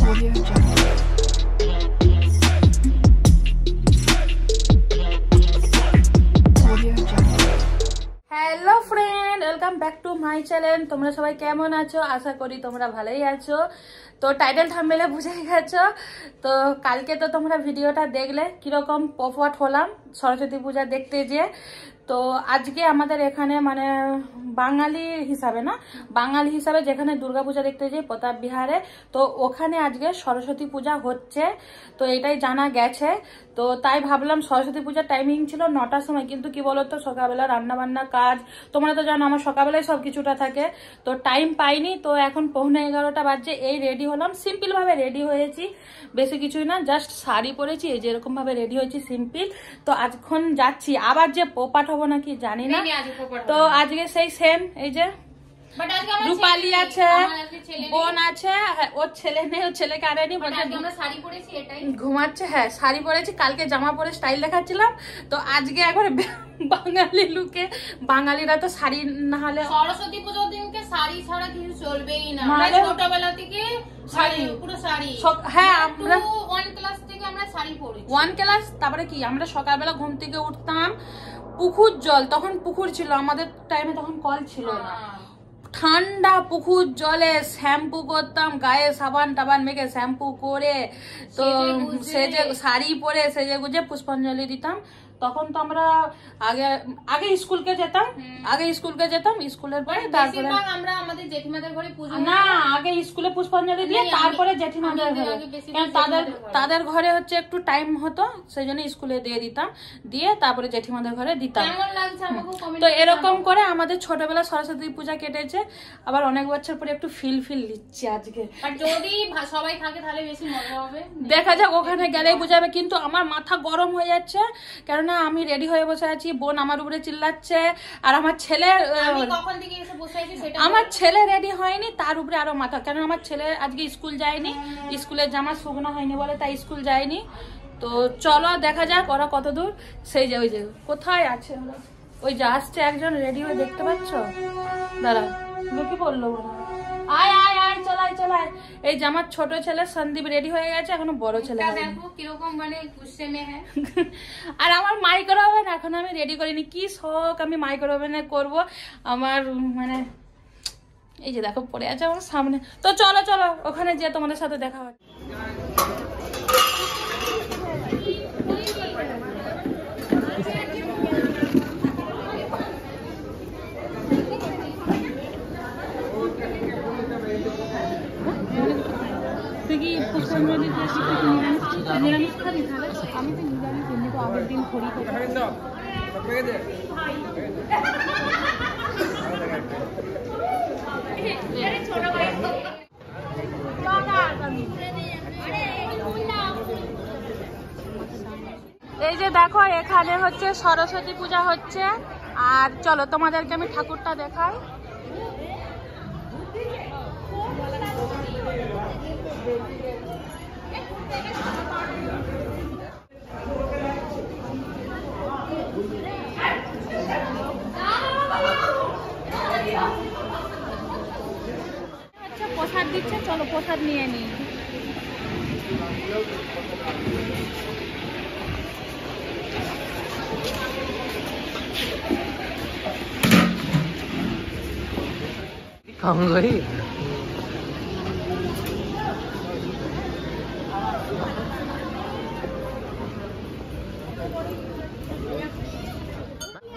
Audio Jungle. Audio Jungle. Hello friend, welcome back to my channel. তোমরা সবাই কেমন আছো? আশা করি তোমরা ভালোই আছো। তো টাইটেল থাম্বনেলে বুঝেই গেছো। তো কালকে তো তোমরা ভিডিওটা দেখলে কিরকম পফট হলাম সরস্বতী পূজা দেখতে যেয়ে। তো আজকে আমাদের এখানে মানে বাঙালি হিসাবে যেখানে দুর্গাপূজা দেখতে যাই প্রতাপ বিহারে, তো ওখানে আজকে সরস্বতী পূজা হচ্ছে। তো এটাই জানা গেছে। তো তাই ভাবলাম সরস্বতী পূজার টাইমিং ছিল 9টার সময়, কিন্তু কি বলতো সকালবেলা রান্না বান্না কাজ, তোমরা তো জানো আমার সকালবেলায় সব কিছুটা থাকে, তো টাইম পাইনি। তো এখন 11:15 বাজছে, এই রেডি হলাম, সিম্পল ভাবে রেডি হয়েছি, বেশি কিছুই না, জাস্ট শাড়ি পরেছি, এই যেরকম ভাবে রেডি হয়েছি সিম্পল। তো এখন যাচ্ছি, আবার যে পোপাট হবো নাকি জানি না। তো আজকে সেই সেম, এই যে রূপালী আছে, বোন আছে, ওর ছেলে নেই, ওর ছেলেকে আনেনি, ঘুমাচ্ছে। হ্যাঁ শাড়ি পরেছি, কালকে জামা পরে স্টাইল দেখাচ্ছিলাম। তো আজকে একবার বাঙালি লুকে, বাঙালিরা তো শাড়ি না হলে সরস্বতী পুজোর দিনকে শাড়ি ছাড়া কিছু চলবেই না। ছোটবেলা থেকে শাড়ি, পুরো শাড়ি। হ্যাঁ আমরা 1 ক্লাস থেকে আমরা শাড়ি পরেছি। 1 ক্লাস। তারপরে কি আমরা সকালবেলা ঘুম থেকে উঠতাম, পুকুর জল, তখন পুকুর ছিল আমাদের টাইমে, তখন কল ছিল না, ঠান্ডা পুকুর জলে শ্যাম্পু করতাম, গায়ে সাবান টাবান মেখে শ্যাম্পু করে, তো সেজে শাড়ি পরে সেজে গুজে পুষ্পাঞ্জলি দিতাম। তখন তো আমরা আগে স্কুলকে যেতাম, স্কুলের পরে তারপরে আমরা আমাদের জেঠিমাদের ঘরে পুজো না, আগে স্কুলে পুষ্পাঞ্জলি দিয়ে তারপরে জেঠিমাদের ঘরে, কারণ তাদের ঘরে হচ্ছে একটু টাইম হতো, সেই জন্য স্কুলে দিয়ে দিতাম, দিয়ে তারপরে জেঠিমাদের ঘরে দিতাম। তো এরকম করে আমাদের ছোটবেলা সরস্বতী পূজা কেটেছে। আবার অনেক বছর পরে একটু ফিল নিচ্ছি আজকে। যদি সবাই থাকে তাহলে বেশি মজা হবে, দেখা যাক, ওখানে গেলেই বুঝাবে। কিন্তু আমার মাথা গরম হয়ে যাচ্ছে, কেননা আমি রেডি হয়ে বসে আছি, বোন আমার উপরে চিল্লাচ্ছে, আর আমার ছেলে রেডি হয়নি, তার উপরে আরো মাথা, কেন আমার ছেলে আজকে স্কুল যায়নি, স্কুলের জামা শুকনো হয়নি বলে তাই স্কুল যায়নি। তো চলো দেখা যাক ওরা কত দূর। সেই যে ওই যে কোথায় আছে, ওই যে আসছে একজন রেডি হয়ে, দেখতে পাচ্ছ? দাঁড়া, কি বললো, আয় আয় আয় চলাই চলাই। এই যে আমার ছোট ছেলে সন্দীপ রেডি হয়ে গেছে, এখনো বড় ছেলে কিরকম মানে গুস্সে মে হ্যাঁ। আর আমার মাইক্রো ওভেন এখন আমি রেডি করিনি, কি শখ আমি মাইক্রো ওভেনে করবো। আমার মানে এই যে দেখো পড়ে আছে আমার সামনে। তো চলো চলো ওখানে যেয়ে তোমাদের সাথে দেখা হয়। তুই কি পুষ্পাঞ্জলি নিরামিষ খাবি? তাহলে আমি তো নিরামিষ, এমনি তো আগের দিন করি। এই যে দেখো এখানে হচ্ছে সরস্বতী পূজা হচ্ছে, আর চলো তোমাদেরকে আমি ঠাকুরটা দেখাই। আচ্ছা প্রসাদ দিচ্ছে, চলো প্রসাদ নিয়ে নিই।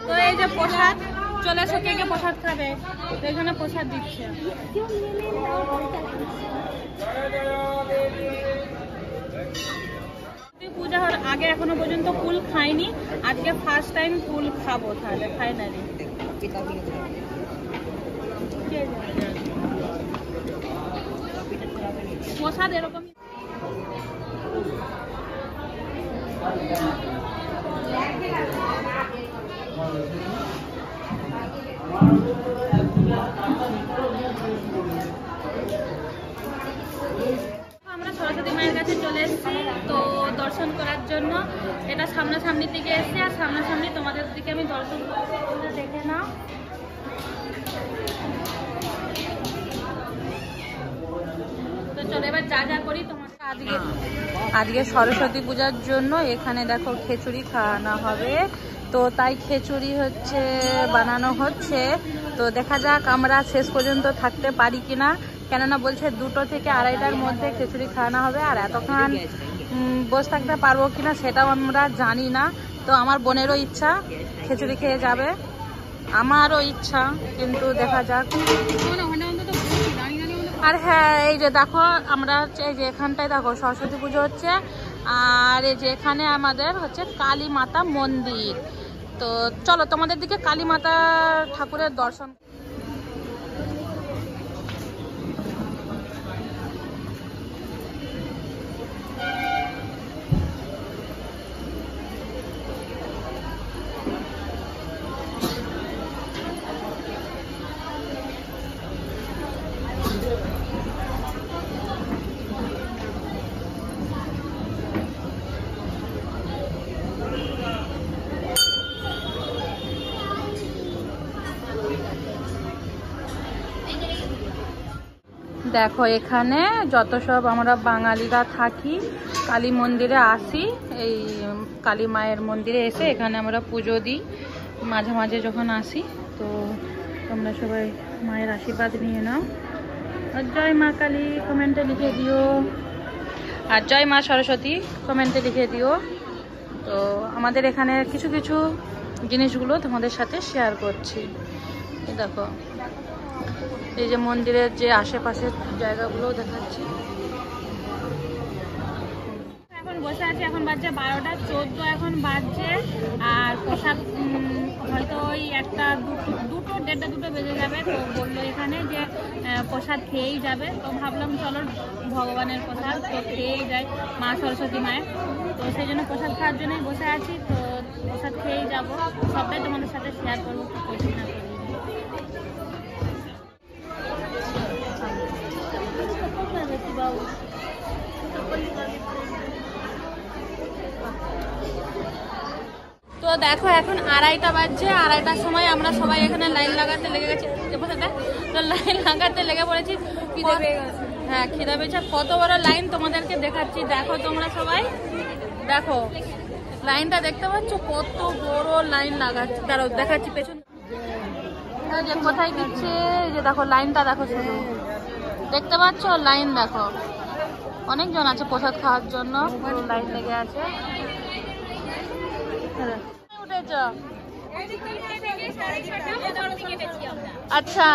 তো এই যে প্রসাদ চলে এসো, কে কে প্রসাদ খাবে? তো এখানে প্রসাদ দিচ্ছে। পূজা হওয়ার আগে এখনো পর্যন্ত ফুল খাইনি, আজকে ফার্স্ট টাইম ফুল খাবো, তাহলে ফাইনালি প্রসাদ এরকম। আমরা সরস্বতী মায়ের কাছে চলে এসেছি তো দর্শন করার জন্য। এটা সামনাসামনি থেকে এসেছি, আর সামনাসামনি তোমাদের দিকে আমি দর্শন করতে, দেখে নাও। তো চলো এবার যা যা করি তোমাকে আজকে সরস্বতী পূজার জন্য এখানে দেখো খিচুড়ি খাওয়ানো হবে। তো তাই খিচুড়ি হচ্ছে বানানো হচ্ছে। তো দেখা যাক আমরা শেষ পর্যন্ত থাকতে পারি কিনা, কেননা বলছে 2টো থেকে 2:30টার মধ্যে খিচুড়ি খাওয়ানো হবে। আর এতক্ষণ বসে থাকতে পারবো কিনা সেটাও আমরা জানি না। তো আমার বোনেরও ইচ্ছা খিচুড়ি খেয়ে যাবে, আমারও ইচ্ছা, কিন্তু দেখা যাক। আর হ্যাঁ, এই যে দেখো আমরা এই যে এখানটায় দেখো সরস্বতী পুজো হচ্ছে, আর এই যে এখানে আমাদের হচ্ছে কালী মাতা মন্দির। তো চলো তোমাদের দিকে কালী মাতা ঠাকুরের দর্শন। দেখো এখানে যত সব আমরা বাঙালিরা থাকি কালী মন্দিরে আসি, এই কালী মায়ের মন্দিরে এসে এখানে আমরা পুজো দিই মাঝে মাঝে যখন আসি। তো তোমরা সবাই মায়ের আশীর্বাদ নিয়ে নাও। আর জয় মা কালী কমেন্টে লিখে দিও, আর জয় মা সরস্বতী কমেন্টে লিখে দিও। তো আমাদের এখানে কিছু কিছু জিনিসগুলো তোমাদের সাথে শেয়ার করছি। দেখো এই যে মন্দিরের যে আশেপাশের জায়গাগুলো দেখাচ্ছি। এখন বসে আছি, এখন বাজছে 12টা 14 এখন বাজছে। আর প্রসাদ হয়তো ওই 1টা 2টো বেজে যাবে। তো বললো এখানে যে প্রসাদ খেয়েই যাবে। তো ভাবলাম চলো ভগবানের প্রসাদ তো খেয়েই যায়, মা সরস্বতী মায়ের। তো সেই জন্য প্রসাদ খাওয়ার জন্যই বসে আছি। তো প্রসাদ খেয়েই যাবো, সবটাই তোমাদের সাথে শেয়ার করবো কি করছি না করি। তো দেখো এখন 2:30টা বাজছে। 2:30টার সময় আমরা সবাই এখানে লাইন লাগাতে লেগে গেছি। তো লাইন লাগাতে লেগে পড়েছি। হ্যাঁ, খিদে পেয়েছে। কত বড় লাইন তোমাদেরকে দেখাচ্ছি, দেখো তোমরা সবাই দেখো লাইনটা দেখতে পাচ্ছ, কত বড় লাইন লাগাচ্ছে। তারও দেখাচ্ছি পেছন যে কোথায় দিচ্ছে। এই যে দেখো লাইনটা দেখো, শুধু দেখতে পাচ্ছ লাইন দেখো, অনেকজন আছে প্রসাদ খাওয়ার জন্য, পুরো লাইন লেগে আছে। উঠেছ? আচ্ছা,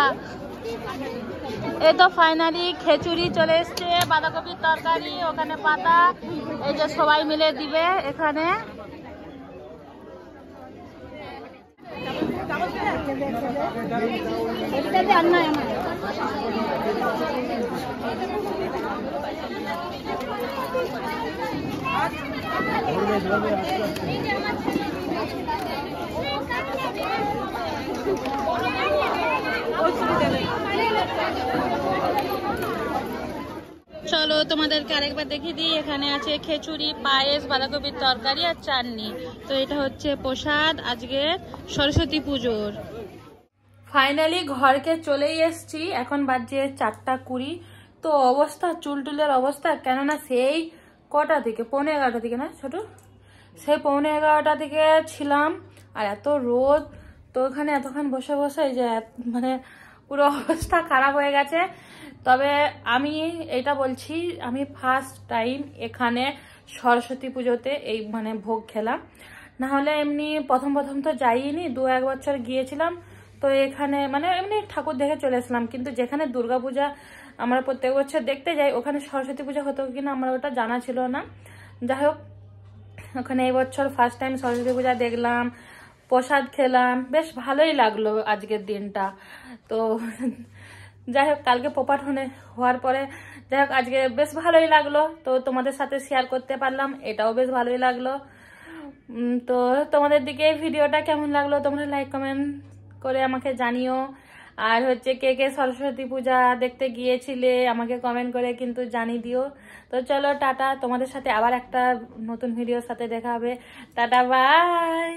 এই তো ফাইনালি খিচুড়ি চলে এসছে, বাঁধাকপির তরকারি, ওখানে পাতা, এই যে সবাই মিলে দিবে এখানে। চলো তোমাদেরকে আরেকবার দেখিয়ে দিই। এখানে আছে খিচুড়ি, পায়েস, বাঁধাকপির তরকারি আর চাটনি। তো এটা হচ্ছে প্রসাদ আজকের সরস্বতী পুজোর। ফাইনালি ঘরকে চলেই এসছি, এখন বাজছে 4টা 20। তো অবস্থা চুলটুলের অবস্থা, কেননা সেই কটা থেকে 11:30 থেকে না ছোট, সেই 11:30 থেকে ছিলাম, আর এত রোদ। তো ওখানে এতক্ষণ বসে বসে যে মানে পুরো অবস্থা খারাপ হয়ে গেছে। তবে আমি এটা বলছি, আমি ফার্স্ট টাইম এখানে সরস্বতী পুজোতে এই মানে ভোগ খেলাম। না হলে এমনি প্রথম তো যাইনি, 2-1 বছর গিয়েছিলাম। তো এখানে মানে এমনি ঠাকুর দেখে চলে এসলাম। কিন্তু যেখানে দুর্গাপূজা আমরা প্রত্যেক বছর দেখতে যাই, ওখানে সরস্বতী পূজা হতো কিনা আমার ওটা জানা ছিল না। যাই হোক, ওখানে এই বছর ফার্স্ট টাইম সরস্বতী পূজা দেখলাম, প্রসাদ খেলাম, বেশ ভালোই লাগলো আজকের দিনটা। তো যাই হোক, কালকে পোপাট হওয়ার পরে যাই হোক আজকে বেশ ভালোই লাগলো। তো তোমাদের সাথে শেয়ার করতে পারলাম, এটাও বেশ ভালোই লাগলো। তো তোমাদের দিকে ভিডিওটা কেমন লাগলো তোমরা লাইক কমেন্ট করে আমাকে জানিও। আর হচ্ছে কে কে সরস্বতী পূজা দেখতে গিয়েছিলে আমাকে কমেন্ট করে কিন্তু জানিয়ে দিও। তো চলো টাটা, তোমাদের সাথে আবার একটা নতুন ভিডিওর সাথে দেখা হবে। Tata, by.